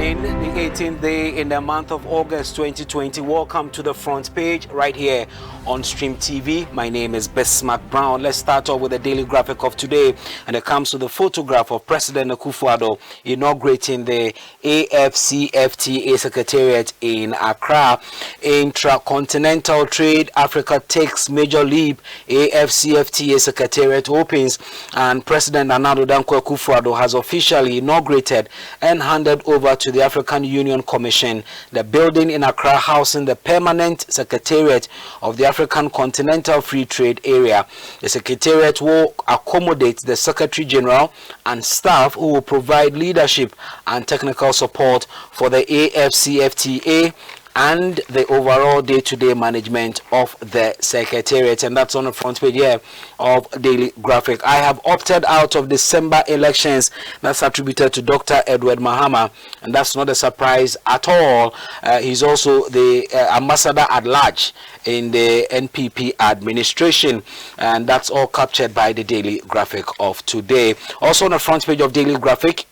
evening, the 18th day in the month of August 2020. Welcome to the front page right here on Stream TV. My name is Bismark Brown. Let's start off with the daily graphic of today, and it comes to the photograph of President Akufo-Addo inaugurating the AFCFTA Secretariat in Accra. Intra-continental trade, Africa takes major leap. AFCFTA Secretariat opens, and President Nana Addo Dankwa Akufo-Addo has officially inaugurated and handed over to the African Union Commission the building in Accra housing the permanent secretariat of the African Continental Free Trade Area. The secretariat will accommodate the Secretary General and staff who will provide leadership and technical support for the AFCFTA and the overall day-to-day management of the secretariat. And that's on the front page here of daily graphic. I have opted out of December elections. That's attributed to Dr. Edward Mahama, and that's not a surprise at all. He's also the ambassador at large in the NPP administration, and that's all captured by the daily graphic of today. Also on the front page of daily graphic,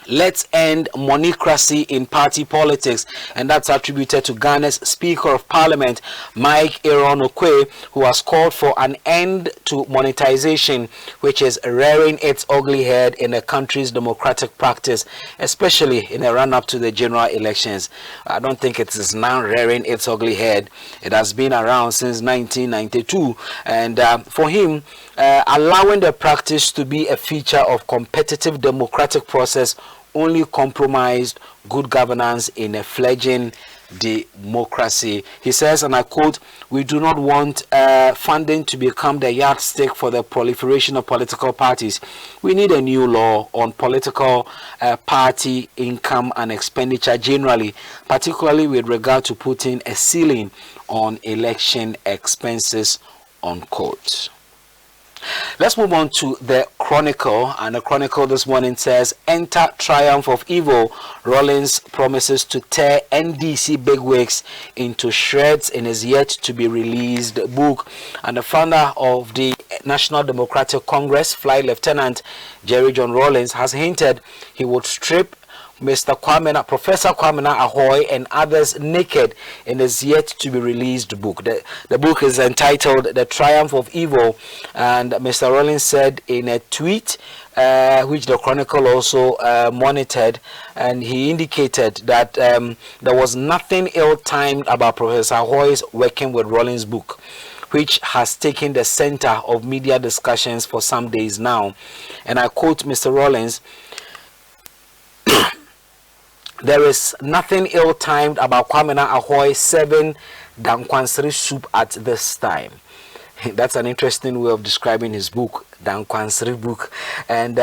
let's end monocracy in party politics, and that's attributed to Ghana's Speaker of Parliament, Mike Aaron Okwe, who has called for an end to monetization, which is rearing its ugly head in the country's democratic practice, especially in the run-up to the general elections. I don't think it is now rearing its ugly head. It has been around since 1992, and for him, allowing the practice to be a feature of competitive democratic process only compromised good governance in a fledgling democracy. He says, and I quote, "We do not want funding to become the yardstick for the proliferation of political parties. We need a new law on political party income and expenditure generally, particularly with regard to putting a ceiling on election expenses," unquote. Let's move on to the Chronicle, and the Chronicle this morning says, "Enter triumph of evil. Rawlings promises to tear NDC bigwigs into shreds in his yet to be released book." And the founder of the National Democratic Congress, Flight Lieutenant Jerry John Rawlings, has hinted he would strip Professor Kwamena Ahoy and others naked in his yet to be released book. The book is entitled "The Triumph of Evil," and Mr. Rawlings said in a tweet, which the Chronicle also monitored, and he indicated that there was nothing ill-timed about Professor Ahoy's working with Rawlings' book, which has taken the center of media discussions for some days now. And I quote Mr. Rawlings, "There is nothing ill-timed about Kwamena Ahoy serving Dankwansri soup at this time." That's an interesting way of describing his book, Dankwansri book. And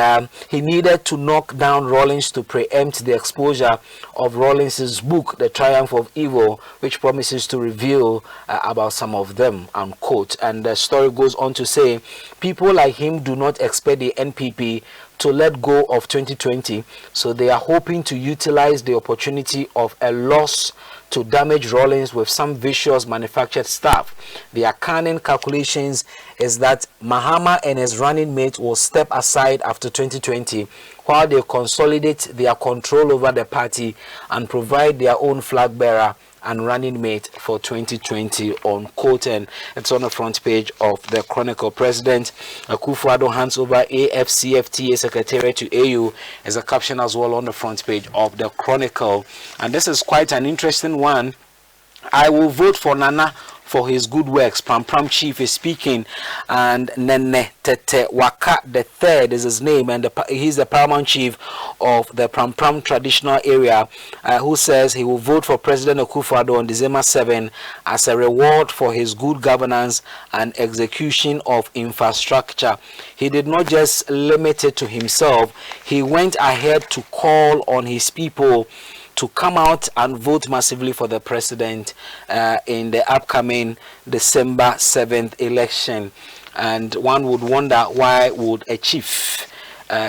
he needed to knock down Rawlings to preempt the exposure of Rawlings' book, The Triumph of Evil, which promises to reveal about some of them, unquote. And the story goes on to say, people like him do not expect the NPP to let go of 2020, so they are hoping to utilize the opportunity of a loss to damage Rawlings with some vicious manufactured stuff. Their cunning calculations is that Mahama and his running mate will step aside after 2020 while they consolidate their control over the party and provide their own flag bearer and running mate for 2020, unquote. And it's on the front page of the Chronicle. President Akufo-Addo hands over AFCFTA Secretariat to AU as a caption as well on the front page of the Chronicle. And this is quite an interesting one. "I will vote for Nana for his good works." Pram Pram Chief is speaking, and Nene Tete Waka the Third is his name, and he's the paramount chief of the Pram Pram traditional area, who says he will vote for President Akufo-Addo on December 7 as a reward for his good governance and execution of infrastructure. He did not just limit it to himself, he went ahead to call on his people to come out and vote massively for the president in the upcoming December 7th election. And one would wonder, why would a chief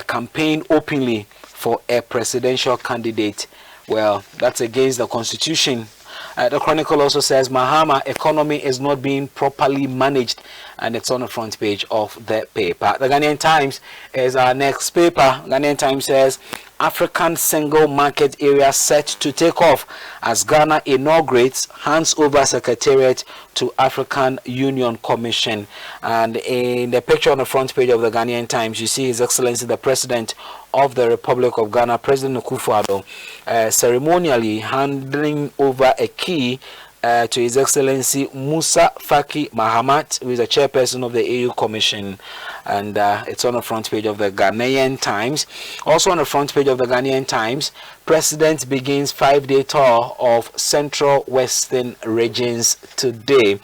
campaign openly for a presidential candidate? Well, that's against the constitution. The Chronicle also says Mahama economy is not being properly managed. and it's on the front page of the paper. The Ghanaian Times is our next paper. Ghanaian Times says African single market area set to take off as Ghana inaugurates, hands over secretariat to African Union Commission. And in the picture on the front page of the Ghanaian Times, you see His Excellency the President of the Republic of Ghana, President Akufo-Addo, ceremonially handing over a key to His Excellency Musa Faki Mahamat, who is the chairperson of the AU Commission, and it's on the front page of the Ghanaian Times. Also on the front page of the Ghanaian Times, President begins 5-day tour of Central Western regions today.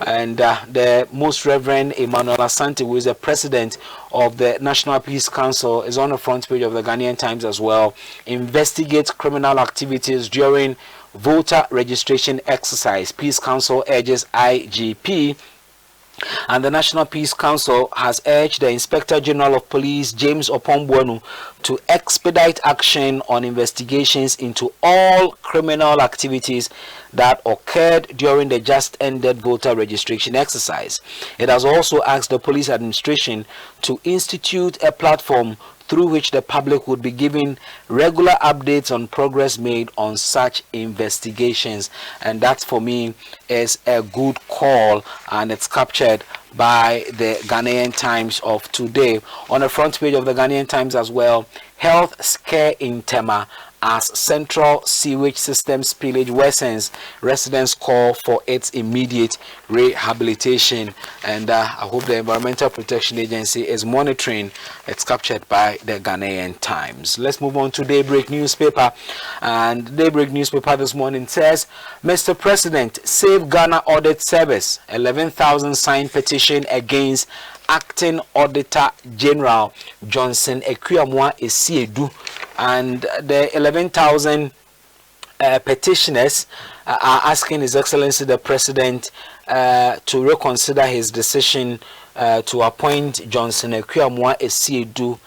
And the Most Reverend Emmanuel Asante, who is the president of the National Peace Council, is on the front page of the Ghanaian Times as well. Investigates criminal activities during voter registration exercise. Peace Council urges IGP. And the National Peace Council has urged the Inspector General of Police, James Opombuenu, to expedite action on investigations into all criminal activities that occurred during the just ended voter registration exercise. It has also asked the police administration to institute a platform through which the public would be given regular updates on progress made on such investigations. And that, for me, is a good call, and it's captured by the Ghanaian Times of today. On the front page of the Ghanaian Times as well, health scare in Tema as central sewage system spillage worsens. Residents call for its immediate rehabilitation. And I hope the Environmental Protection Agency is monitoring. It's captured by the Ghanaian Times. Let's move on to Daybreak newspaper. And Daybreak newspaper this morning says, Mr. President, Save Ghana Audit Service, 11,000 signed petition against Acting Auditor General Johnson Ekwuamwa Esiedu. And the 11,000 petitioners are asking His Excellency the President to reconsider his decision to appoint Johnson Ekwuamwa Esiedu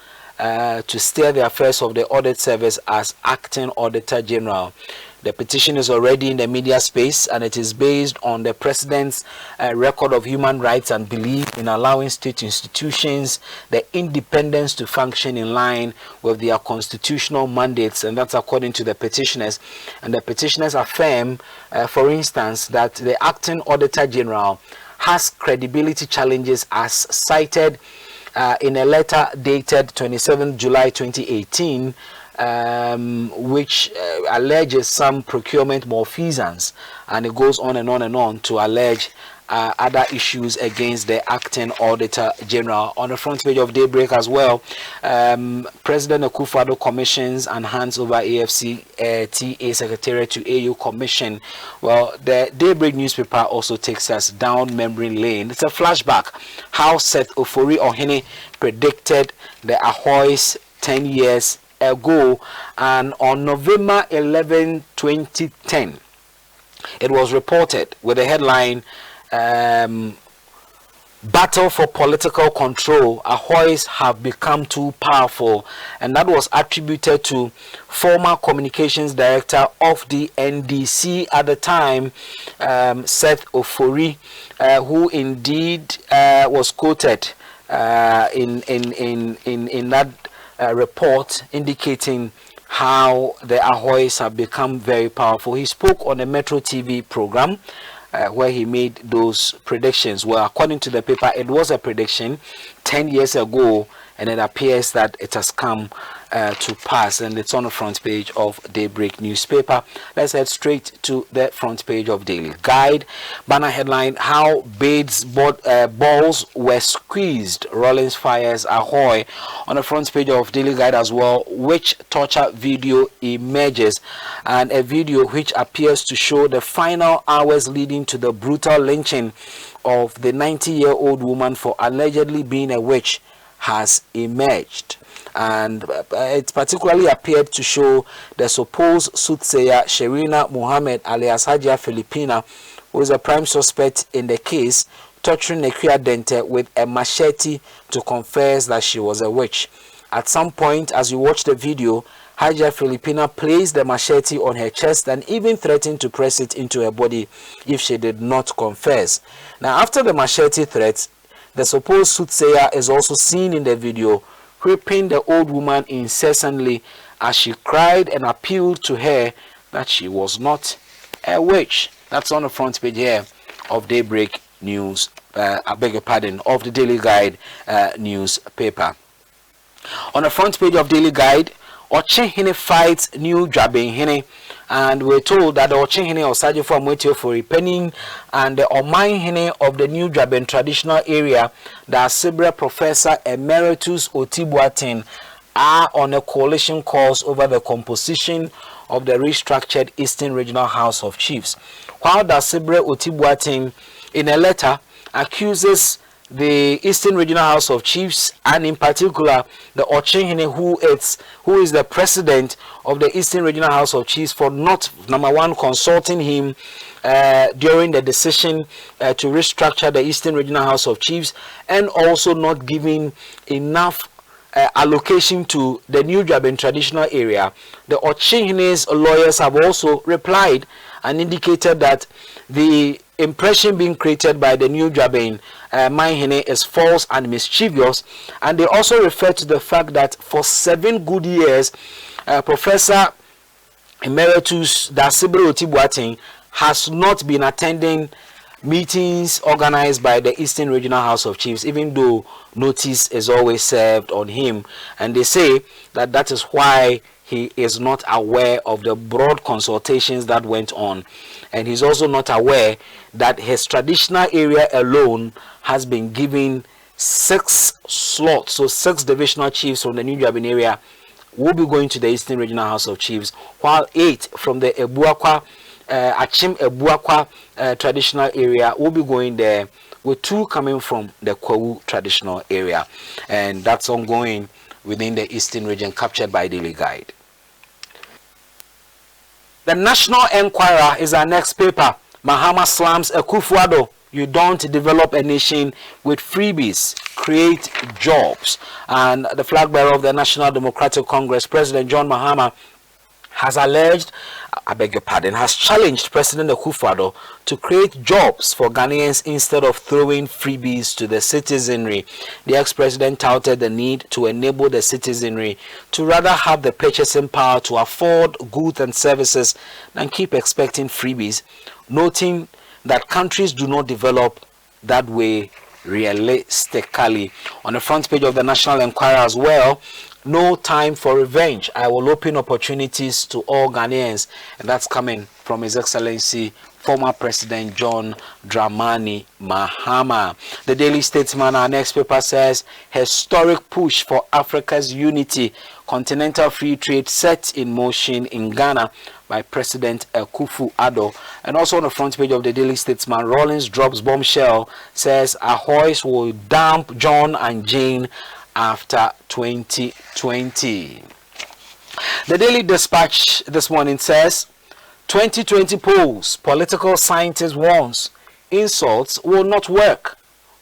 to steer the affairs of the Audit Service as Acting Auditor General. The petition is already in the media space, and it is based on the President's record of human rights and belief in allowing state institutions the independence to function in line with their constitutional mandates, and that's according to the petitioners. And the petitioners affirm, for instance, that the Acting Auditor General has credibility challenges as cited in a letter dated 27 July 2018, which alleges some procurement malfeasance, and it goes on and on and on to allege other issues against the Acting Auditor General. On the front page of Daybreak as well, President Akufo-Addo commissions and hands over AFCTA Secretariat to AU Commission. Well, the Daybreak newspaper also takes us down memory lane. It's a flashback how Seth Ofori Ohene predicted the Ahoys 10 years ago, and on November 11, 2010, it was reported with the headline, Battle for Political Control, Ahoys have become too powerful, and that was attributed to former communications director of the NDC at the time, Seth Ofori, who indeed was quoted in that report indicating how the Ahoys have become very powerful. He spoke on a Metro TV program where he made those predictions. Well, according to the paper, it was a prediction 10 years ago, and it appears that it has come to pass, and it's on the front page of Daybreak newspaper. Let's head straight to the front page of Daily Guide. Banner headline, how Bates balls were squeezed, Rollins fires Ahoy. On the front page of Daily Guide as well, which torture video emerges, and a video which appears to show the final hours leading to the brutal lynching of the 90-year-old woman for allegedly being a witch has emerged. And it particularly appeared to show the supposed soothsayer Sherina Muhammad alias Hajia Filipina, who is a prime suspect in the case, torturing Nekria Dente with a machete to confess that she was a witch. At some point, as you watch the video, Hajia Filipina placed the machete on her chest and even threatened to press it into her body if she did not confess. Now, after the machete threats, The supposed soothsayer is also seen in the video whipping the old woman incessantly as she cried and appealed to her that she was not a witch. That's on the front page here of Daybreak News, I beg your pardon, of the Daily Guide newspaper. On the front page of Daily Guide, Ochenhene fights new Dwabenhene, and we're told that the Ochenhene Osajifo Amwetio for repenning and the Omanhene of the new Dwaben traditional area, the Asibra Professor Emeritus Otibuatin, are on a coalition course over the composition of the restructured Eastern Regional House of Chiefs. While the Asibra Otibuatin, in a letter, accuses the Eastern Regional House of Chiefs, and in particular the Ochenhene, who is the president of the Eastern Regional House of Chiefs, for not, number one, consulting him during the decision to restructure the Eastern Regional House of Chiefs, and also not giving enough allocation to the new Dwaben traditional area. The Ochenhene's lawyers have also replied and indicated that the impression being created by the new Dwaben Manhene is false and mischievous, and they also refer to the fact that for 7 good years, Professor Emeritus Dasibri Otibuatin has not been attending meetings organized by the Eastern Regional House of Chiefs, even though notice is always served on him, and they say that that is why he is not aware of the broad consultations that went on, and he's also not aware that his traditional area alone has been given 6 slots. So 6 divisional chiefs from the New Dwaben area will be going to the Eastern Regional House of Chiefs, while 8 from the Ebuakwa, Achim Ebuakwa traditional area will be going there, with 2 coming from the Kwawu traditional area, and that's ongoing within the Eastern region, captured by Daily Guide. The National Enquirer is our next paper. Mahama slams Akufo-Addo. You don't develop a nation with freebies, create jobs. And the flag bearer of the National Democratic Congress, President John Mahama, has alleged, I beg your pardon, has challenged President Akufo-Addo to create jobs for Ghanaians instead of throwing freebies to the citizenry. The ex-president touted the need to enable the citizenry to rather have the purchasing power to afford goods and services than keep expecting freebies, noting that countries do not develop that way realistically. On the front page of the National Enquirer as well, no time for revenge. I will open opportunities to all Ghanaians. And that's coming from His Excellency, former President John Dramani Mahama. The Daily Statesman, our next paper, says, historic push for Africa's unity. Continental free trade set in motion in Ghana by President Akufo-Addo. And also on the front page of the Daily Statesman, Rawlings drops bombshell, says Ahoy's will dump John and Jane after 2020. The Daily Dispatch this morning says, 2020 polls, political scientist warns, insults will not work.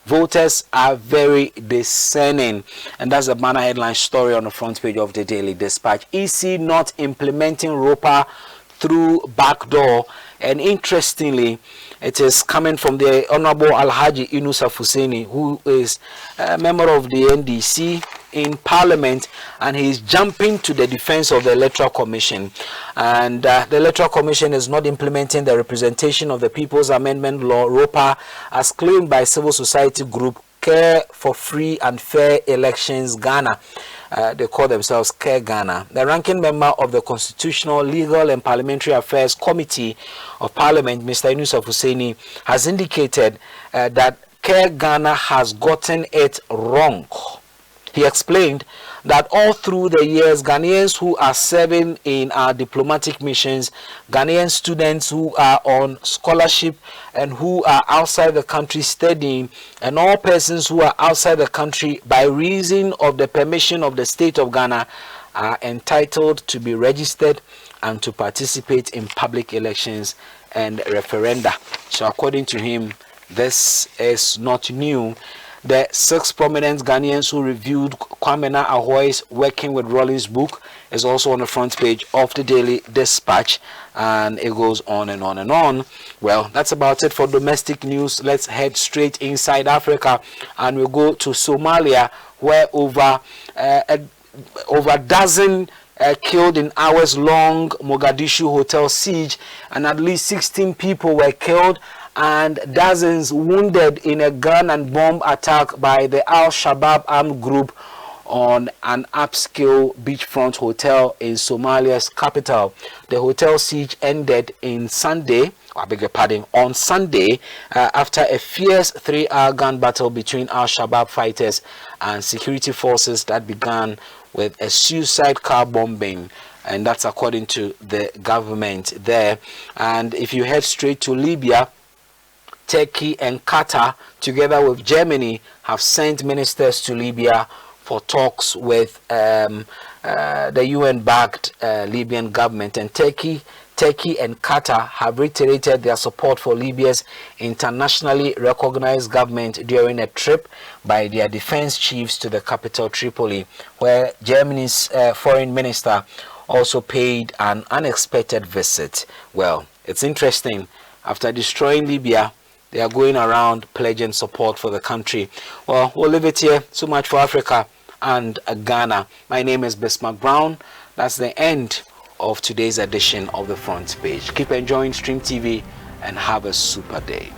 Voters are very discerning. And that's a banner headline story on the front page of the Daily Dispatch. EC not implementing ROPA through back door. And interestingly, it is coming from the Honorable Alhaji Inusa Fuseni, who is a member of the NDC in Parliament, and he is jumping to the defense of the Electoral Commission. And the Electoral Commission is not implementing the representation of the People's Amendment Law, ROPA, as claimed by civil society group Care for Free and Fair Elections Ghana. They call themselves Care Ghana. The ranking member of the Constitutional, Legal and Parliamentary Affairs Committee of Parliament, Mr. Inusa Fuseni, has indicated that Care Ghana has gotten it wrong. He explained that all through the years, Ghanaians who are serving in our diplomatic missions, Ghanaian students who are on scholarship and who are outside the country studying, and all persons who are outside the country by reason of the permission of the state of Ghana are entitled to be registered and to participate in public elections and referenda. So according to him, this is not new. The 6 prominent Ghanaians who reviewed Kwame Ahoy's Working with Rollins book is also on the front page of the Daily Dispatch, and it goes on and on and on. Well, that's about it for domestic news. Let's head straight inside Africa, and we'll go to Somalia, where over a dozen killed in hours-long Mogadishu hotel siege, and at least 16 people were killed and dozens wounded in a gun and bomb attack by the Al-Shabaab armed group on an upscale beachfront hotel in Somalia's capital. The hotel siege ended on Sunday after a fierce 3-hour gun battle between Al-Shabaab fighters and security forces that began with a suicide car bombing, and that's according to the government there. And if you head straight to Libya, Turkey and Qatar, together with Germany, have sent ministers to Libya for talks with the UN-backed Libyan government. And Turkey and Qatar have reiterated their support for Libya's internationally recognized government during a trip by their defense chiefs to the capital Tripoli, where Germany's foreign minister also paid an unexpected visit. Well, it's interesting. After destroying Libya, they are going around pledging support for the country. Well, we'll leave it here. So much for Africa and Ghana. My name is Bismark Brown. That's the end of today's edition of the Front Page. Keep enjoying Stream TV and have a super day.